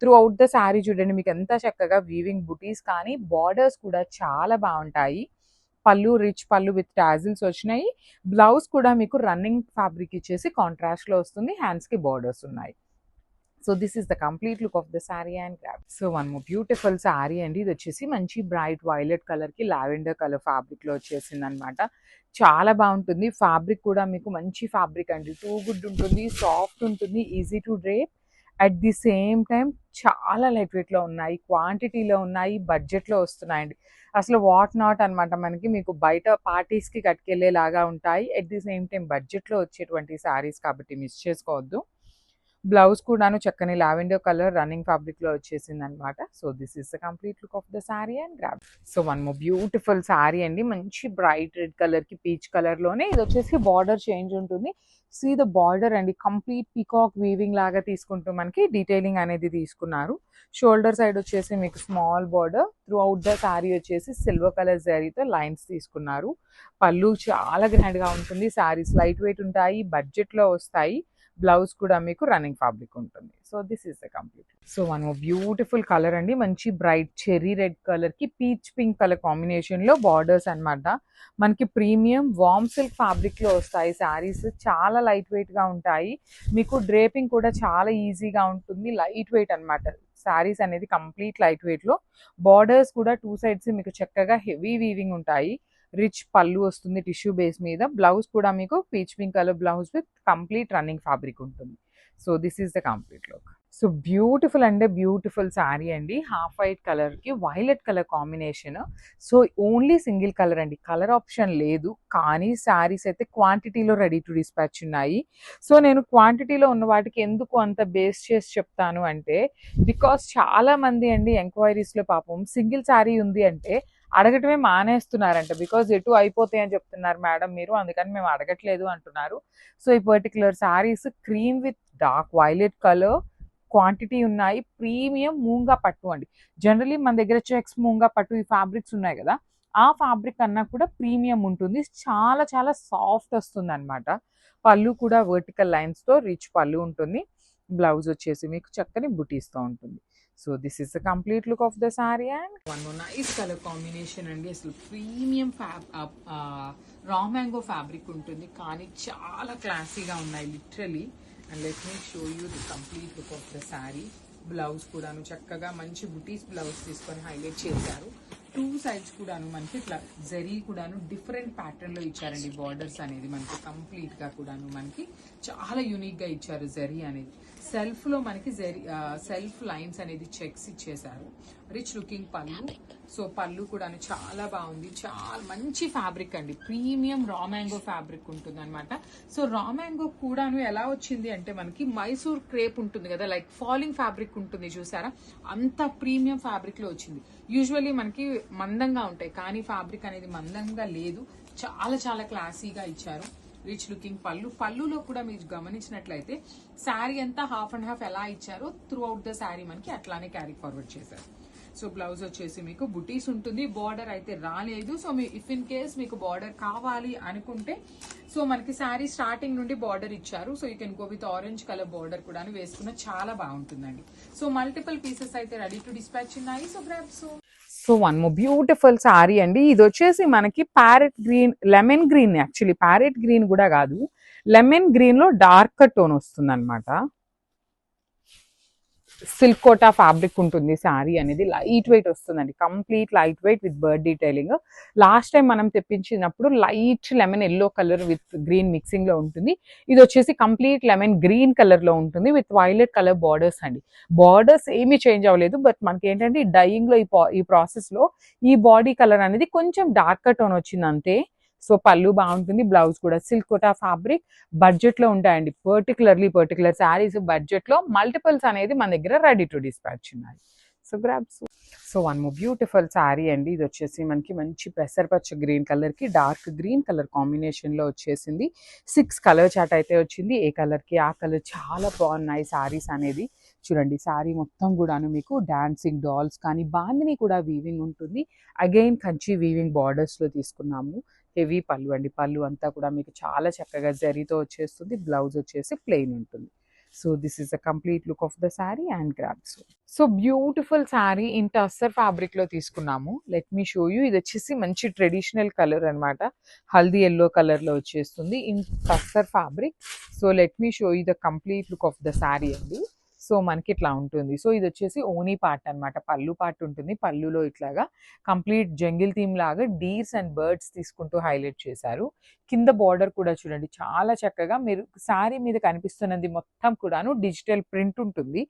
త్రూ అవుట్ ద శారీ చూడండి మీకు ఎంత చక్కగా వీవింగ్ బుటీస్ కానీ, బార్డర్స్ కూడా చాలా బాగుంటాయి. పళ్ళు రిచ్ పళ్ళు విత్ టాజిల్స్ వచ్చినాయి. బ్లౌజ్ కూడా మీకు రన్నింగ్ ఫ్యాబ్రిక్ ఇచ్చేసి కాంట్రాస్ట్ లో వస్తుంది. హ్యాండ్స్ కి బార్డర్స్ ఉన్నాయి. So this is the complete look of the sari and grab. So one more beautiful sari అండి. ఇది వచ్చేసి మంచి బ్రైట్ వైలెట్ కలర్ కి లావెండర్ కలర్ ఫ్యాబ్రిక్ లో వచ్చేసింది అనమాట. చాలా బాగుంటుంది. ఫ్యాబ్రిక్ కూడా మీకు మంచి ఫ్యాబ్రిక్ అండి. టూ గుడ్ ఉంటుంది, సాఫ్ట్ ఉంటుంది, easy to drape. At the same time చాలా లైట్ వెయిట్ లో ఉన్నాయి, క్వాంటిటీలో ఉన్నాయి, బడ్జెట్ లో వస్తున్నాయండి. అసలు వాట్ నాట్ అనమాట. మనకి మీకు బయట పార్టీస్ కి కట్టుకెళ్లేలాగా ఉంటాయి. At the same time budget లో వచ్చేటువంటి శారీస్ కాబట్టి మిస్ చేసుకోవద్దు. బ్లౌజ్ కూడాను చక్కని లావెండర్ కలర్ రన్నింగ్ ఫ్యాబ్రిక్ లో వచ్చేసింది అనమాట. So this is the complete look of the sari and grab. So one more beautiful sari అండి, మంచి బ్రైట్ రెడ్ కలర్ కి పీచ్ కలర్ లోనే ఇది వచ్చేసి బార్డర్ చేంజ్ ఉంటుంది. సీ ద బార్డర్ అండి, కంప్లీట్ పీకాక్ వీవింగ్ లాగా తీసుకుంటూ మనకి డీటెయిలింగ్ అనేది తీసుకున్నారు. షోల్డర్ సైడ్ వచ్చేసి మీకు small border, through out the sari వచ్చేసి సిల్వర్ కలర్ జరీతో లైన్స్ తీసుకున్నారు. పళ్ళు చాలా గ్రాండ్ గా ఉంటుంది. శారీస్ లైట్ వెయిట్ ఉంటాయి, బడ్జెట్ లో వస్తాయి. బ్లౌజ్ కూడా మీకు రన్నింగ్ ఫ్యాబ్రిక్ ఉంటుంది. So this is the complete. So one beautiful colour అండి, మంచి బ్రైట్ చెర్రీ రెడ్ కలర్ కి పీచ్ పింక్ కలర్ కాంబినేషన్ లో బార్డర్స్ అన్నమాట. మనకి ప్రీమియం వామ్ సిల్క్ ఫ్యాబ్రిక్ లో వస్తాయి శారీస్. చాలా లైట్ వెయిట్ గా ఉంటాయి, మీకు డ్రేపింగ్ కూడా చాలా ఈజీగా ఉంటుంది. లైట్ వెయిట్ అన్నమాట శారీస్ అనేది, కంప్లీట్ లైట్ వెయిట్ లో. బార్డర్స్ కూడా టూ సైడ్స్ మీకు చక్కగా హెవీ వీవింగ్ ఉంటాయి. రిచ్ పళ్ళు వస్తుంది టిష్యూ బేస్ మీద. బ్లౌజ్ కూడా మీకు peach pink colour blouse with complete running fabric ఉంటుంది. So this is the complete look. So beautiful అంటే బ్యూటిఫుల్ శారీ అండి, హాఫ్ వైట్ కలర్ కి violet colour combination. So only single colour అండి, కలర్ ఆప్షన్ లేదు. కానీ శారీస్ అయితే క్వాంటిటీలో రెడీ టు డిస్పాచ్ ఉన్నాయి. సో నేను క్వాంటిటీలో ఉన్న వాటికి ఎందుకు అంత బేస్ చేసి చెప్తాను అంటే, బికాస్ చాలా మంది అండి ఎంక్వైరీస్ లో పాపం సింగిల్ శారీ ఉంది అంటే అడగటమే మానేస్తున్నారంట. బికాజ్ ఎటు అయిపోతాయి అని చెప్తున్నారు మేడం మీరు, అందుకని మేము అడగట్లేదు అంటున్నారు. సో ఈ particular saris cream with dark violet colour, quantity ఉన్నాయి. ప్రీమియం మూంగా పట్టు అండి. జనరలీ మన దగ్గర చెక్స్ మూంగా పట్టు ఈ ఫ్యాబ్రిక్స్ ఉన్నాయి కదా, ఆ ఫ్యాబ్రిక్ అన్నా కూడా ప్రీమియం ఉంటుంది. చాలా చాలా సాఫ్ట్ వస్తుంది అనమాట. పళ్ళు కూడా వర్టికల్ లైన్స్ తో రిచ్ పళ్ళు ఉంటుంది. బ్లౌజ్ వచ్చేసి మీకు చక్కని బుటీస్తో ఉంటుంది. So this is the complete look of the sorry and one more nice colour combination అండి. అసలు ప్రీమియం రా మ్యాంగో ఫ్యాబ్రిక్ ఉంటుంది, కానీ చాలా క్లాసీగా ఉన్నాయి literally. And let me show you the complete look of the sari. Blouse కూడాను చక్కగా మంచి బుటీస్ బ్లౌజ్ తీసుకొని హైలైట్ చేశారు. టూ సైడ్స్ కూడాను మనకి ఇట్లా జరీ కూడాను డిఫరెంట్ ప్యాటర్న్ లో ఇచ్చారండి. బార్డర్స్ అనేది మనకి కంప్లీట్ గా కూడాను మనకి చాలా యూనిక్ గా ఇచ్చారు. జరీ అనేది సెల్ఫ్ లో మనకి జరీ సెల్ఫ్ లైన్స్ అనేది చెక్స్ ఇచ్చేసారు. రిచ్ లుకింగ్ పళ్ళు. సో పళ్ళు కూడాను చాలా బాగుంది, చాలా మంచి ఫ్యాబ్రిక్ అండి. ప్రీమియం రా మ్యాంగో ఫ్యాబ్రిక్ ఉంటుంది అనమాట. సో రా మ్యాంగో కూడాను ఎలా వచ్చింది అంటే, మనకి మైసూర్ క్రేప్ ఉంటుంది కదా, లైక్ ఫాలింగ్ ఫ్యాబ్రిక్ ఉంటుంది చూసారా, అంత ప్రీమియం ఫ్యాబ్రిక్ లో వచ్చింది. యూజువల్లీ మనకి మందంగా ఉంటాయి, కానీ ఫ్యాబ్రిక్ అనేది మందంగా లేదు. చాలా చాలా క్లాసీగా ఇచ్చారు. రిచ్ లుకింగ్ పళ్ళు. పళ్ళులో కూడా మీరు గమనించినట్లయితే శారీ అంతా హాఫ్ అండ్ హాఫ్ ఎలా ఇచ్చారో త్రూ అవుట్ ద శారీ మనకి అట్లానే క్యారీ ఫార్వర్డ్ చేశారు. సో బ్లౌజ్ వచ్చేసి మీకు బుటీస్ ఉంటుంది. బార్డర్ అయితే రాలేదు. So me if in case మీకు బార్డర్ కావాలి అనుకుంటే, సో మనకి శారీ స్టార్టింగ్ నుండి బార్డర్ ఇచ్చారు. So you can go with orange colour border కూడా వేసుకున్న చాలా బాగుంటుందండి. సో మల్టిపుల్ పీసెస్ అయితే ready to dispatch so. So grab so so one more beautiful sari అండి. ఇది వచ్చేసి మనకి parrot green, lemon green, actually parrot green కూడా కాదు, లెమన్ గ్రీన్ లో డార్క్ టోన్ వస్తుంది అనమాట. సిల్క్ కోటా ఫ్యాబ్రిక్ ఉంటుంది శారీ అనేది. లైట్ వెయిట్ వస్తుందండి, complete light weight with bird detailing. Last time మనం తెప్పించినప్పుడు light lemon yellow colour with green mixing లో ఉంటుంది. ఇది వచ్చేసి కంప్లీట్ లెమన్ గ్రీన్ కలర్ లో ఉంటుంది విత్ వైలెట్ కలర్ బార్డర్స్ అండి. బార్డర్స్ ఏమీ చేంజ్ అవ్వలేదు, బట్ మనకి ఏంటంటే డైయింగ్ లో ఈ ప్రాసెస్ లో ఈ బాడీ కలర్ అనేది కొంచెం డార్క్ టోన్ వచ్చింది అంతే. సో పళ్ళు బాగుంటుంది. బ్లౌజ్ కూడా సిల్క్ కోటా ఫ్యాబ్రిక్, బడ్జెట్ లో ఉంటాయండి. పర్టికులర్ శారీస్ బడ్జెట్ లో మల్టిపుల్స్ అనేది మన దగ్గర ready to dispatch so. So grabs. So one more beautiful sari అండి. ఇది వచ్చేసి మనకి మంచి పెసరపచ్చ గ్రీన్ కలర్ కి డార్క్ గ్రీన్ కలర్ కాంబినేషన్ లో వచ్చేసింది. 6 కలర్ చాట్ అయితే వచ్చింది. ఏ కలర్ కి ఆ కలర్ చాలా బాగున్నాయి శారీస్ అనేది. చూడండి శారీ మొత్తం కూడాను మీకు డాన్సింగ్ డాల్స్ కానీ బాందిని కూడా వీవింగ్ ఉంటుంది. అగైన్ కంచి వీవింగ్ బార్డర్స్ లో తీసుకున్నాము. హెవీ పళ్ళు అండి. పళ్ళు అంతా కూడా మీకు చాలా చక్కగా జరీతో వచ్చేస్తుంది. బ్లౌజ్ వచ్చేసి ప్లెయిన్ ఉంటుంది. So this is the complete look of the sari and grabs. So beautiful sari in tussar fabric లో తీసుకున్నాము. Let me show you. ఇది వచ్చేసి మంచి ట్రెడిషనల్ కలర్ అనమాట. హల్దీ ఎల్లో కలర్ లో వచ్చేస్తుంది in tussar fabric. So let me show you the complete look of the sari అండి. So మనకి ఇట్లా ఉంటుంది. సో ఇది వచ్చేసి ఓనీ పార్ట్ అనమాట, పళ్ళు పార్ట్ ఉంటుంది. పళ్ళులో ఇట్లాగా కంప్లీట్ జంగిల్ థీమ్ లాగా డీర్స్ అండ్ బర్డ్స్ తీసుకుంటూ హైలైట్ చేశారు. కింద బార్డర్ కూడా చూడండి చాలా చక్కగా మీరు శారీ మీద కనిపిస్తున్నది మొత్తం కూడాను డిజిటల్ ప్రింట్ ఉంటుంది.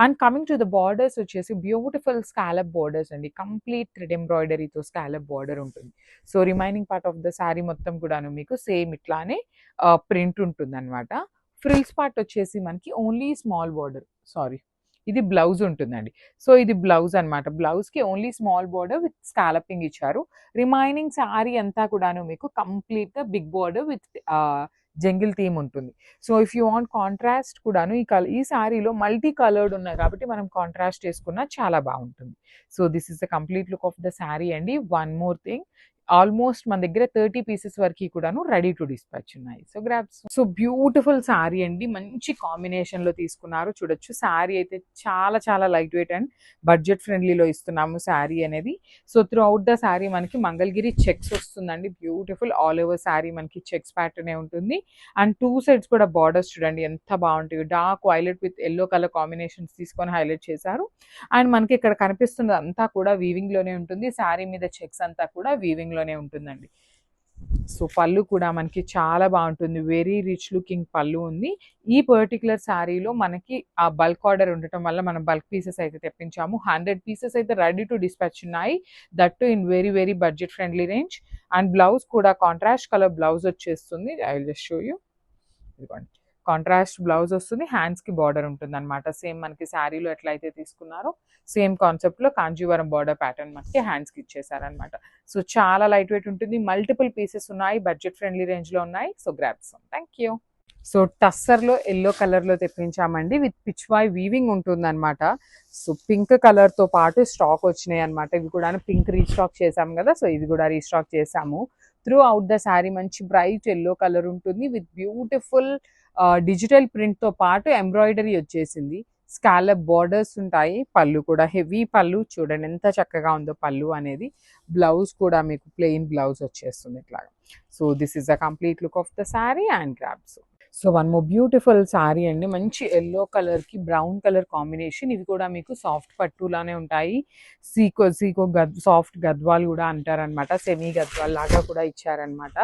And coming to the borders వచ్చేసి బ్యూటిఫుల్ స్కాలప్ బార్డర్స్ అండి. కంప్లీట్ థ్రెడ్ ఎంబ్రాయిడరీతో స్కాలప్ బార్డర్ ఉంటుంది. So remaining part of the sari మొత్తం కూడాను మీకు సేమ్ ఇట్లానే ప్రింట్ ఉంటుంది అనమాట. ఫ్రిల్స్ పార్ట్ వచ్చేసి మనకి ఓన్లీ స్మాల్ బార్డర్, సారీ ఇది బ్లౌజ్ ఉంటుందండి. సో ఇది బ్లౌజ్ అనమాట. బ్లౌజ్కి only small border with scalloping ఇచ్చారు. రిమైనింగ్ శారీ అంతా కూడాను మీకు కంప్లీట్గా big border with jungle theme ఉంటుంది. So if you want contrast కూడాను ఈ శారీలో మల్టీ కలర్డ్ ఉన్నాయి కాబట్టి మనం కాంట్రాస్ట్ చేసుకున్నా చాలా బాగుంటుంది. So this is the complete look of the sari అండి. వన్ మోర్ థింగ్, ఆల్మోస్ట్ మన దగ్గర 30 పీసెస్ వరకు కూడాను ready to dispatch so. So grabs. So beautiful sari అండి, మంచి కాంబినేషన్ లో తీసుకున్నారు. చూడొచ్చు శారీ అయితే చాలా చాలా లైట్ వెయిట్ అండ్ బడ్జెట్ ఫ్రెండ్లీలో ఇస్తున్నాము శారీ అనేది. So throughout the sari మనకి మంగళగిరి చెక్స్ వస్తుందండి. బ్యూటిఫుల్ ఆల్ ఓవర్ శారీ మనకి చెక్స్ ప్యాటర్న్ ఉంటుంది. అండ్ 2 సైడ్స్ కూడా బార్డర్స్ చూడండి ఎంత బాగుంటాయి. Dark violet with yellow colour combinations తీసుకొని హైలైట్ చేశారు. అండ్ మనకి ఇక్కడ కనిపిస్తున్నది అంతా కూడా వీవింగ్ లోనే ఉంటుంది. శారీ మీద చెక్స్ అంతా కూడా వీవింగ్ లోనే ఉంటుందండి. సో పళ్ళు కూడా మనకి చాలా బాగుంటుంది. వెరీ రిచ్ లుకింగ్ పళ్ళు ఉంది. ఈ పర్టికులర్ శారీలో మనకి ఆ బల్క్ ఆర్డర్ ఉండటం వల్ల మనం బల్క్ పీసెస్ అయితే తెప్పించాము. 100 పీసెస్ అయితే రెడీ టు డిస్పాచ్ ఉన్నాయి. That to in very very budget friendly range. And blouse కూడా కాంట్రాస్ట్ కలర్ బ్లౌజ్ వచ్చేస్తుంది. I will just show you. ఇదిగోండి, కాంట్రాస్ట్ బ్లౌజ్ వస్తుంది. హ్యాండ్స్ కి బార్డర్ ఉంటుంది అనమాట. సేమ్ మనకి శారీలో ఎట్లయితే తీసుకున్నారో సేమ్ కాన్సెప్ట్ లో కాంజీవరం బార్డర్ ప్యాటర్న్ మనకి హ్యాండ్స్ కి ఇచ్చేసారనమాట. సో చాలా లైట్ వెయిట్ ఉంటుంది. మల్టిపుల్ పీసెస్ ఉన్నాయి, బడ్జెట్ ఫ్రెండ్లీ రేంజ్ లో ఉన్నాయి. So grab some. Thank you. So tussar లో ఎల్లో కలర్ లో తెప్పించామండి. విత్ పిచ్వాయ్ వీవింగ్ ఉంటుంది అనమాట. సో పింక్ కలర్ తో పాటు స్టాక్ వచ్చినాయి అనమాట. ఇవి కూడా పింక్ రీస్టాక్ చేసాము కదా, సో ఇది కూడా రీస్టాక్ చేసాము. త్రూ అవుట్ ద శారీ మంచి బ్రైట్ ఎల్లో కలర్ ఉంటుంది విత్ బ్యూటిఫుల్ డిజిటల్ ప్రింట్ తో పాటు ఎంబ్రాయిడరీ వచ్చేసింది. స్కాలప్ బార్డర్స్ ఉంటాయి. పళ్ళు కూడా హెవీ పళ్ళు, చూడండి ఎంత చక్కగా ఉందో పళ్ళు అనేది. బ్లౌజ్ కూడా మీకు ప్లెయిన్ బ్లౌజ్ వచ్చేస్తుంది ఇట్లాగా. So this is the complete look of the sari and grabs. So one more beautiful sari అండి. మంచి ఎల్లో కలర్ కి బ్రౌన్ కలర్ కాంబినేషన్. ఇవి కూడా మీకు సాఫ్ట్ పట్టులానే ఉంటాయి. సీకో సాఫ్ట్ గద్వాల్ కూడా అంటారనమాట. సెమీ గద్వాల్ లాగా కూడా ఇచ్చారనమాట.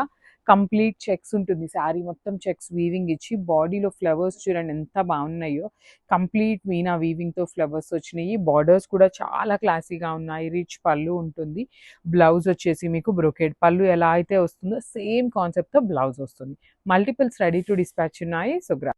కంప్లీట్ చెక్స్ ఉంటుంది. శారీ మొత్తం చెక్స్ వీవింగ్ ఇచ్చి బాడీలో ఫ్లవర్స్ చూడండి ఎంత బాగున్నాయో. కంప్లీట్ మీనా వీవింగ్ తో ఫ్లవర్స్ వచ్చినాయి. బార్డర్స్ కూడా చాలా క్లాసీగా ఉన్నాయి. రిచ్ పళ్ళు ఉంటుంది. బ్లౌజ్ వచ్చేసి మీకు బ్రొకెడ్ పళ్ళు ఎలా అయితే వస్తుందో సేమ్ కాన్సెప్ట్ తో బ్లౌజ్ వస్తుంది. Multiples ready to dispatch so. So